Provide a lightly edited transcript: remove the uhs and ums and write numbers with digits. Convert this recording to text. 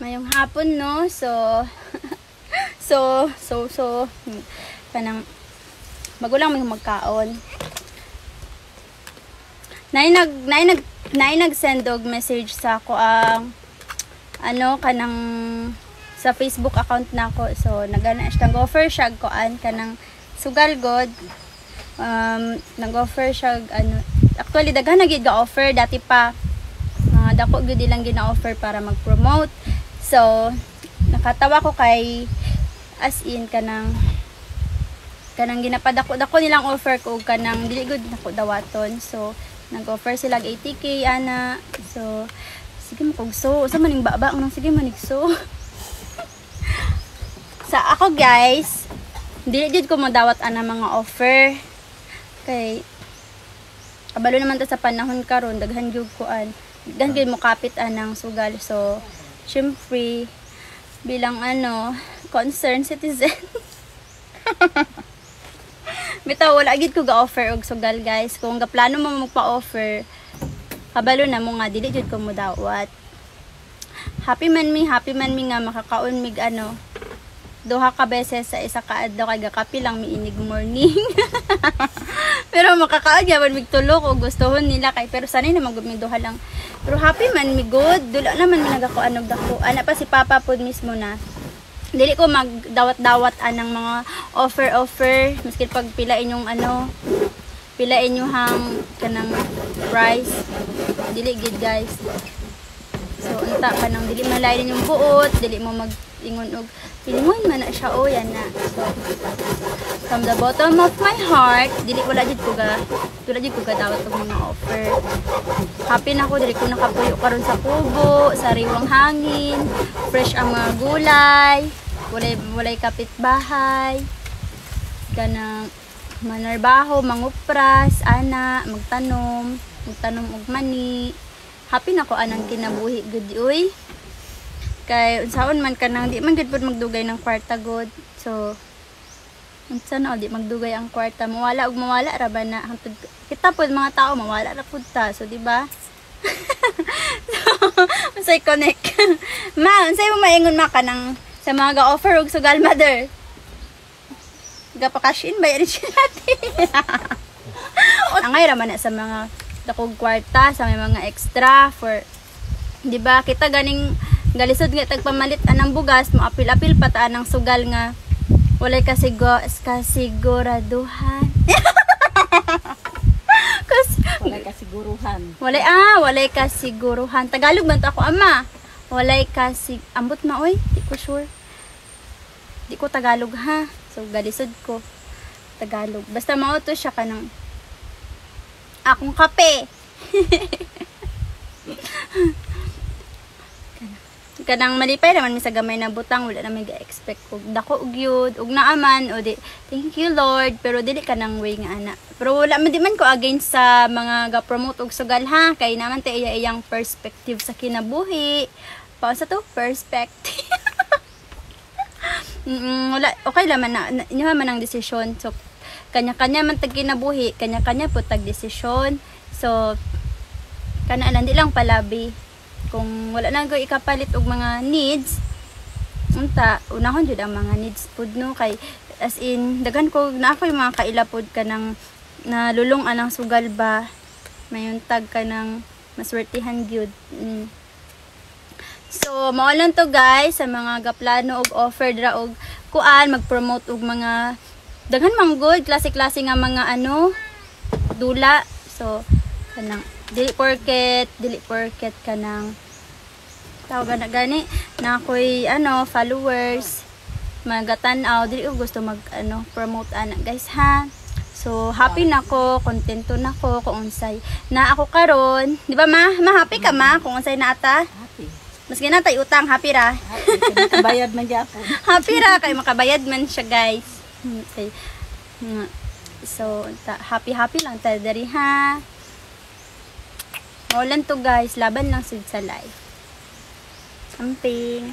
Ngayong hapon, no? So, kanang, magulang may magkaon. Nag-send og message sa ako ang, kanang, sa Facebook account na ako. So, nag-offer siya, koan, kanang, sugal god. Nag-offer siya, actually, daghan na gid ga-offer, dati pa, dako gud ilang gina-offer para mag-promote. So, nakatawa ko kay as in kanang ginapadako-dako nilang offer ko kanang dili gud nako dawaton. So, nag-offer sila 80k ana. So, sige mo kugso. Usa maning baba nang sige manigso. Sa ako guys, dili gud ko madawat ana mga offer. Kay kabalo naman ta sa panahon karon daghan gyud kuan. Daghan gyud mo kapit anang sugal. So, syempre, bilang concerned citizen. Bitaw, wala gid ko ga-offer og sugal guys. Kung gaplano mo magpa-offer, kabalo na mo nga, dili jud ko mo dawat. Happy man mi nga makakaon mig duha ka beses sa isa ka adlaw kay gakapi lang miinig morning. Pero makakaon gyapon mig tulo ko gustohon nila kay pero sanay na magud mig duha lang. Pero happy man mi good, dula naman mi nagakuan og dako. Ana pa si Papa pod mismo na. Dili ko magdawat-dawat anang mga offer maski pag pilain yung pilain yung kanang price. Dili gid guys. So unta pa nang dili malain yung buot, dili mo mag-ingon og pilingon man na siya yan na. So from the bottom of my heart, wala jud ko dawat og mga offer. Happy na ako dili ko nakapuyo karon sa kubo, sariwang hangin, fresh ang mga gulay, walay kapitbahay. Kanang manarbaho, mangupras, ana, magtanom og mani. Happy na ko anang kinabuhi gud uy. Kay unsaon man kanang di man gud pud magdugay ng kwarta god. So unsa na di magdugay ang kwarta, mawala ra ba na hangtod kita pud mga tao mawala ra pud ta. So di ba? So unsay connect. Ma, unsay mo maingon ma kanang sa mga ga-offer og sugal mother? Gapakashin ba yan siya natin? Angay ra man na sa mga dakog kwarta, sa may mga extra for di ba kita ganing galisod nga tagpamalit anang bugas mo apil-apil pata anang sugal nga walay kasiguraduhan. Walay kasiguruhan. Tagalog man to ako ama. Ambot na oy, di ko sure. Di ko Tagalog ha. So galisod ko Tagalog. Basta mao to siya kanang akong kape. Kanang malipay naman mi sa gamay na butang, wala na may ga-expect og dako og yun og naaman o di thank you Lord, pero dili ka nang way nga ana. Pero wala man di man ko against sa mga ga-promote og sugal ha, kay naman te iyang perspective sa kinabuhi. Pausa to perspective. Wala okay lang man na inyo man ang desisyon. So kanya-kanya man tag kinabuhi, kanya-kanya po tag desisyon. So kana lang di lang palabi. Kung wala na ko ikapalit og mga needs, unta unahon jud ang mga needs pud no, kay as in daghan ko na ako yung mga kailapod ka ng nalulong anang sugal ba, mayon tag ka ng maswertihan gyud. So mao lang to guys sa mga gaplano og offer dra og kuan mag-promote og mga daghan mang good klase-klase nga mga dula. So kanang dili porket kanang tawagan na gani na ako'y followers magatan-aw dili ko gusto mag promote ana guys ha. So happy na ko, kontento na ko kung unsay na ako karon, di ba ma happy ka ma kung unsay na ata? Happy maski na tay utang, happy ra. Happy kay makabayad man gyapon. Happy ra kay makabayad man siya guys. Okay. So happy lang ta diri ha. Maulan to guys, laban lang sid sa life. Amping.